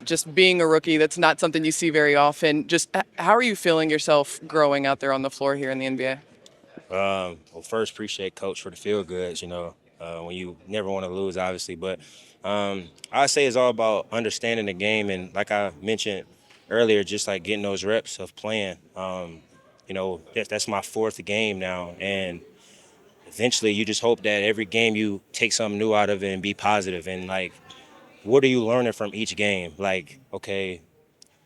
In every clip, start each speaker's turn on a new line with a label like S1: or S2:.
S1: just being a rookie, that's not something you see very often. Just how are you feeling yourself growing out there on the floor here in the NBA?
S2: Well, first, appreciate Coach for the feel goods. When you never want to lose, obviously. But I say it's all about understanding the game, and like I mentioned earlier, just like getting those reps of playing. That's my fourth game now, and eventually, you just hope that every game you take something new out of it and be positive. And like, what are you learning from each game? Like, okay,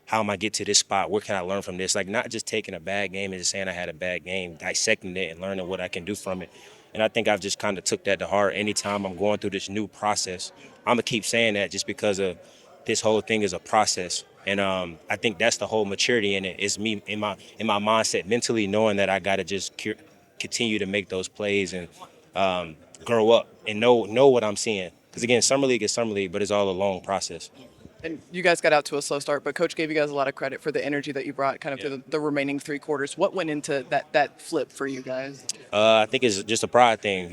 S2: how am I get to this spot? What can I learn from this? Like not just taking a bad game and just saying I had a bad game, dissecting it and learning what I can do from it. And I think I've just kind of took that to heart. Anytime I'm going through this new process, I'm gonna keep saying that just because of this whole thing is a process. And I think that's the whole maturity in it. Is me in my mindset mentally knowing that I gotta just continue to make those plays and grow up and know what I'm seeing. Because again, summer league is summer league, but it's all a long process.
S1: And you guys got out to a slow start, but Coach gave you guys a lot of credit for the energy that you brought kind of through the remaining three quarters. What went into that flip for you guys?
S2: I think it's just a pride thing.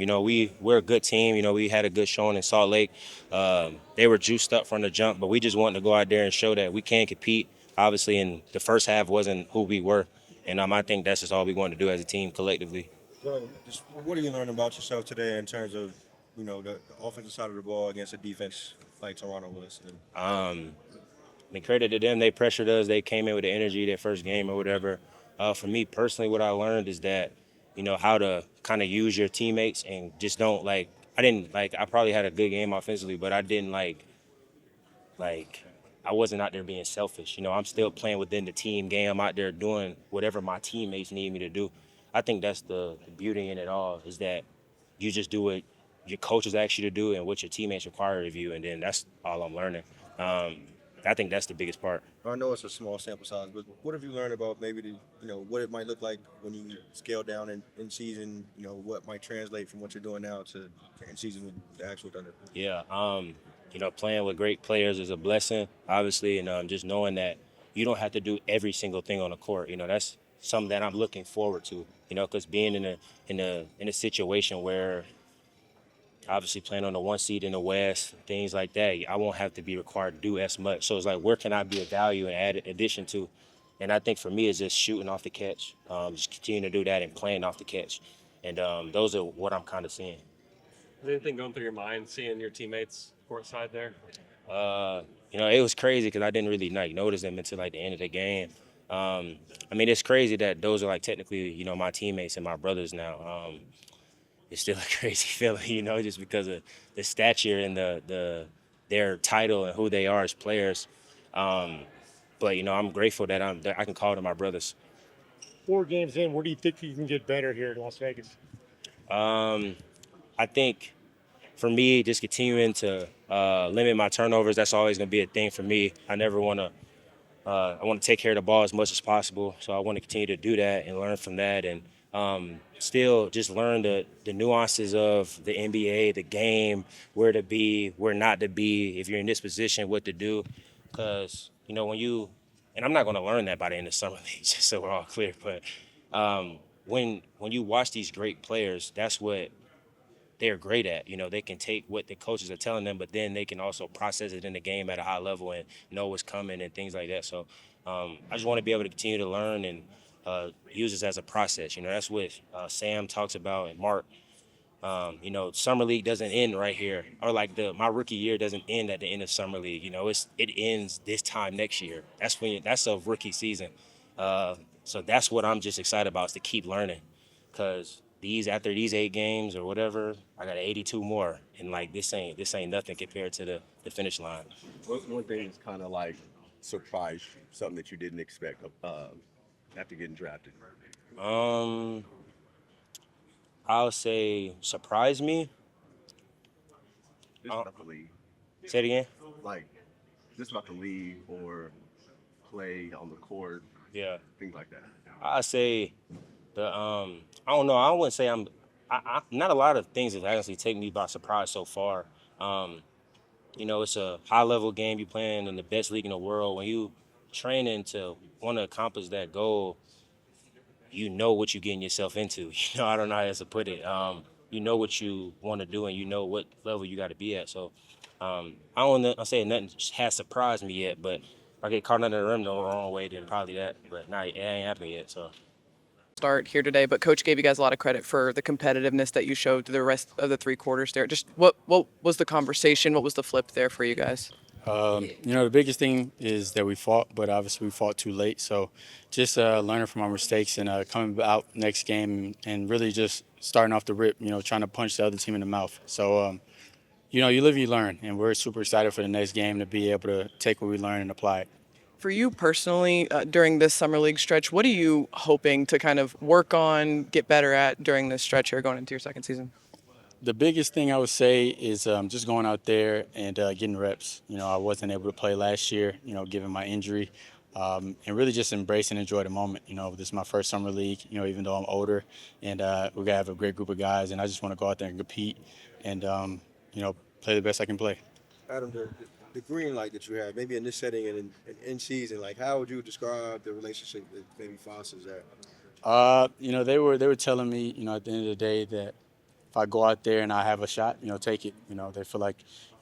S2: We're a good team. We had a good showing in Salt Lake. They were juiced up from the jump, but we just wanted to go out there and show that we can compete. Obviously, in the first half wasn't who we were, and I think that's just all we wanted to do as a team collectively.
S3: So, just what are you learning about yourself today in terms of, the offensive side of the ball against a defense like Toronto was? And
S2: I mean, credit to them. They pressured us. They came in with the energy their first game or whatever. For me personally, what I learned is that, how to kind of use your teammates and just don't like. I didn't like. I probably had a good game offensively, but I didn't like. I wasn't out there being selfish. I'm still playing within the team game. I'm out there doing whatever my teammates need me to do. I think that's the beauty in it all is that you just do what your coaches ask you to do and what your teammates require of you, and then that's all I'm learning. Um, I think that's the biggest part.
S3: I know it's a small sample size, but what have you learned about maybe what it might look like when you scale down in season? What might translate from what you're doing now to in season with the actual Thunder.
S2: Yeah, playing with great players is a blessing, obviously, and just knowing that you don't have to do every single thing on the court. That's something that I'm looking forward to. Because being in a situation where obviously playing on the one seed in the West, things like that, I won't have to be required to do as much. So it's like, where can I be a value and add addition to? And I think for me, it's just shooting off the catch, just continuing to do that and playing off the catch. And those are what I'm kind of seeing.
S4: Is anything going through your mind seeing your teammates courtside there?
S2: It was crazy because I didn't really notice them until like the end of the game. I mean, it's crazy that those are like technically, my teammates and my brothers now. It's still a crazy feeling, just because of the stature and their title and who they are as players. But I'm grateful that I can call them my brothers.
S5: 4 games in, where do you think you can get better here in Las Vegas?
S2: Um, I think for me, just continuing to limit my turnovers, that's always going to be a thing for me. I never want to. I want to take care of the ball as much as possible, so I want to continue to do that and learn from that, and still just learn the nuances of the NBA, the game, where to be, where not to be, if you're in this position, what to do. Because, and I'm not going to learn that by the end of summer league, just so we're all clear, but when you watch these great players, that's what they're great at. They can take what the coaches are telling them, but then they can also process it in the game at a high level and know what's coming and things like that. So I just want to be able to continue to learn and use this as a process. That's what Sam talks about and Mark. Summer league doesn't end right here, or like my rookie year doesn't end at the end of summer league. It ends this time next year. That's a rookie season. So that's what I'm just excited about is to keep learning, because after these 8 games or whatever, I got 82 more, and like this ain't nothing compared to the finish line.
S6: What one thing is kind of like surprised you, something that you didn't expect after getting drafted?
S2: Um, I'll say surprise me.
S6: Just
S2: Uh,
S6: about the league,
S2: Say it again.
S6: like just about the league or play on the court,
S2: Yeah,
S6: things like that.
S2: I say I don't know. I wouldn't say not a lot of things have actually taken me by surprise so far. Um, it's a high level game. You're playing in the best league in the world. When you training to want to accomplish that goal, you know what you're getting yourself into. I don't know how else to put it. You know what you want to do, and you know what level you got to be at. So I don't know, I say nothing has surprised me yet, but if I get caught under the rim the wrong way, then probably that. But nah, it ain't happened yet. So
S1: Start here today, but coach gave you guys a lot of credit for the competitiveness that you showed through the rest of the three quarters there. Just what was the conversation? What was the flip there for you guys?
S7: The biggest thing is that we fought, but obviously we fought too late. So just learning from our mistakes and coming out next game and really just starting off the rip, trying to punch the other team in the mouth. So, you live, you learn, and we're super excited for the next game to be able to take what we learn and apply it.
S1: For you personally, during this summer league stretch, what are you hoping to kind of work on, get better at during this stretch here going into your second season?
S7: The biggest thing I would say is just going out there and getting reps. I wasn't able to play last year, given my injury, and really just embrace and enjoy the moment. This is my first summer league, even though I'm older, and we're going to have a great group of guys, and I just want to go out there and compete and, play the best I can play.
S3: Adam, the green light that you have, maybe in this setting and in season, like how would you describe the relationship that maybe fosters that?
S7: They were telling me, at the end of the day that if I go out there and I have a shot, take it. They feel like,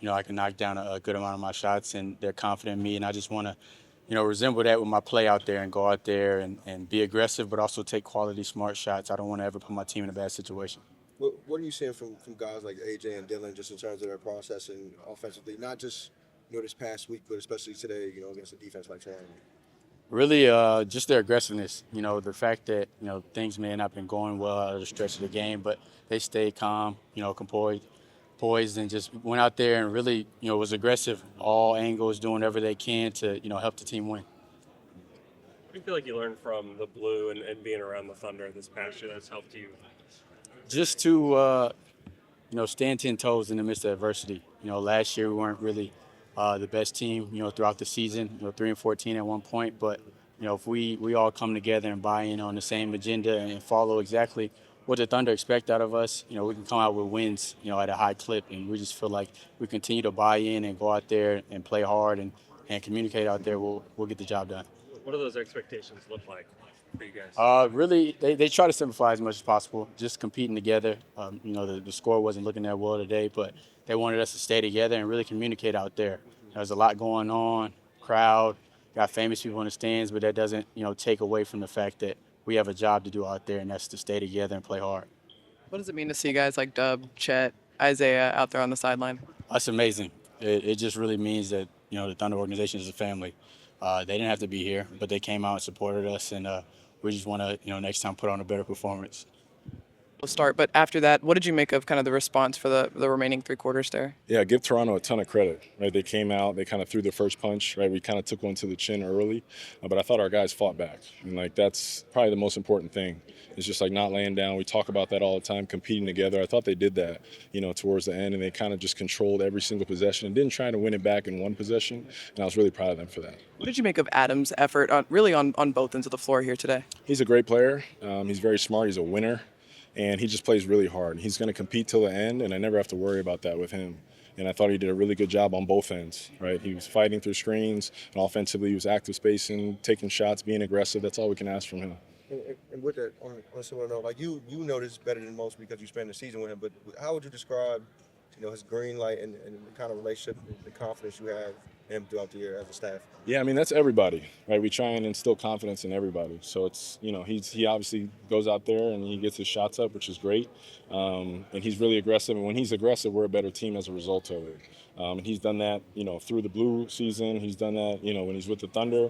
S7: I can knock down a good amount of my shots and they're confident in me. And I just want to, resemble that with my play out there and go out there and be aggressive, but also take quality, smart shots. I don't want to ever put my team in a bad situation.
S3: What are you seeing from guys like AJ and Dylan just in terms of their processing offensively, not just, this past week, but especially today, against a defense like Toronto?
S7: Really, just their aggressiveness. The fact that things may not have been going well out of the stretch of the game, but they stayed calm, poised, and just went out there and really, was aggressive. All angles, doing whatever they can to, help the team win.
S4: What do you feel like you learned from the Blue and being around the Thunder this past year that's helped you?
S7: Just to, stand 10 toes in the midst of adversity. Last year we weren't really the best team, throughout the season, 3-14 at one point. But, if we all come together and buy in on the same agenda and follow exactly what the Thunder expect out of us, we can come out with wins, at a high clip. And we just feel like we continue to buy in and go out there and play hard and communicate out there, we'll get the job done.
S4: What do those expectations look like for you guys?
S7: Really, they try to simplify as much as possible, just competing together. The score wasn't looking that well today, but they wanted us to stay together and really communicate out there. There's a lot going on, crowd, got famous people in the stands, but that doesn't, take away from the fact that we have a job to do out there, and that's to stay together and play hard.
S1: What does it mean to see guys like Dub, Chet, Isaiah out there on the sideline?
S7: That's amazing. It just really means that, the Thunder organization is a family. They didn't have to be here, but they came out and supported us, and we just want to, next time put on a better performance.
S1: We'll start, but after that, what did you make of kind of the response for the remaining three quarters there?
S8: Yeah, give Toronto a ton of credit. Right, they came out, they kind of threw the first punch. Right, we kind of took one to the chin early, but I thought our guys fought back, and that's probably the most important thing. It's just not laying down. We talk about that all the time, competing together. I thought they did that, towards the end, and they kind of just controlled every single possession and didn't try to win it back in one possession. And I was really proud of them for that.
S1: What did you make of Adam's effort on both ends of the floor here today?
S8: He's a great player. He's very smart. He's a winner. And he just plays really hard. He's going to compete till the end, and I never have to worry about that with him. And I thought he did a really good job on both ends, right? He was fighting through screens, and offensively he was active spacing, taking shots, being aggressive. That's all we can ask from him.
S3: And with that, I also want to know, you know this better than most because you spent the season with him, but how would you describe, his green light and the kind of relationship, the confidence you have in him throughout the year as a staff?
S8: Yeah, that's everybody, right? We try and instill confidence in everybody. So it's, he obviously goes out there and he gets his shots up, which is great. And he's really aggressive. And when he's aggressive, we're a better team as a result of it. And he's done that, through the Blue season. He's done that, when he's with the Thunder.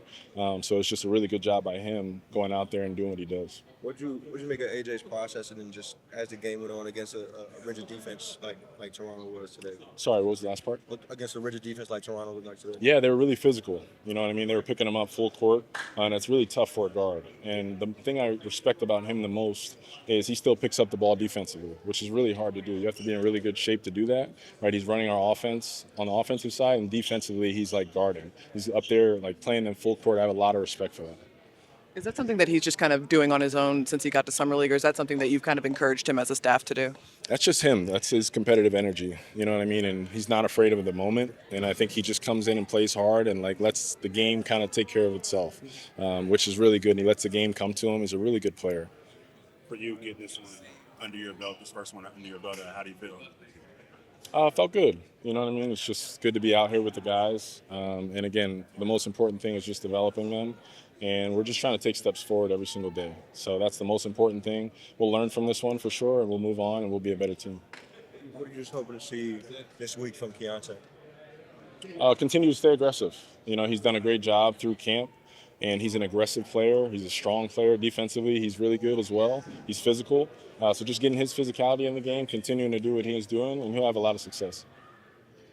S8: So it's just a really good job by him going out there and doing what he does.
S3: What'd you make of AJ's process and then just as the game went on against a rigid defense like Toronto was today?
S8: Sorry, what was the last part?
S3: Against a rigid defense like Toronto looked like today.
S8: Yeah, they were really physical. You know what I mean? They were picking him up full court, and it's really tough for a guard. And the thing I respect about him the most is he still picks up the ball defensively, which is really hard to do. You have to be in really good shape to do that, right? He's running our offense on the offensive side, and defensively he's guarding. He's up there playing in full court. I have a lot of respect for that.
S1: Is that something that he's just kind of doing on his own since he got to Summer League, or is that something that you've kind of encouraged him as a staff to do?
S8: That's just him. That's his competitive energy. You know what I mean? And he's not afraid of the moment. And I think he just comes in and plays hard and lets the game kind of take care of itself, which is really good. And he lets the game come to him. He's a really good player.
S9: For you, get this one under your belt, this first one under your belt, how do you feel?
S8: Felt good. You know what I mean? It's just good to be out here with the guys. And again, the most important thing is just developing them. And we're just trying to take steps forward every single day. So that's the most important thing. We'll learn from this one for sure, and we'll move on, and we'll be a better team.
S3: What are you just hoping to see this week from Keontae?
S8: Continue to stay aggressive. You know, he's done a great job through camp, and he's an aggressive player. He's a strong player defensively. He's really good as well. He's physical. So just getting his physicality in the game, continuing to do what he is doing, and he'll have a lot of success.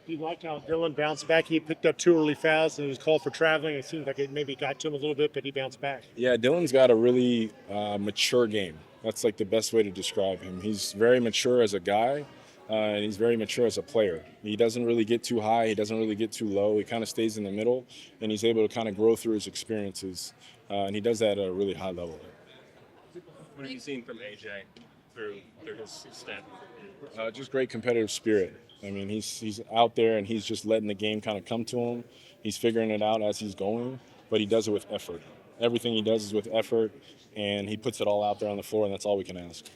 S5: You liked how Dylan bounced back. He picked up 2 early fouls and he was called for traveling. It seemed like it maybe got to him a little bit, but he bounced back.
S8: Yeah, Dylan's got a really mature game. That's like the best way to describe him. He's very mature as a guy, and he's very mature as a player. He doesn't really get too high. He doesn't really get too low. He kind of stays in the middle, and he's able to kind of grow through his experiences. And he does that at a really high level.
S4: What have you seen from AJ through his stint?
S8: Just great competitive spirit. I mean, he's out there and he's just letting the game kind of come to him. He's figuring it out as he's going, but he does it with effort. Everything he does is with effort, and he puts it all out there on the floor, and that's all we can ask.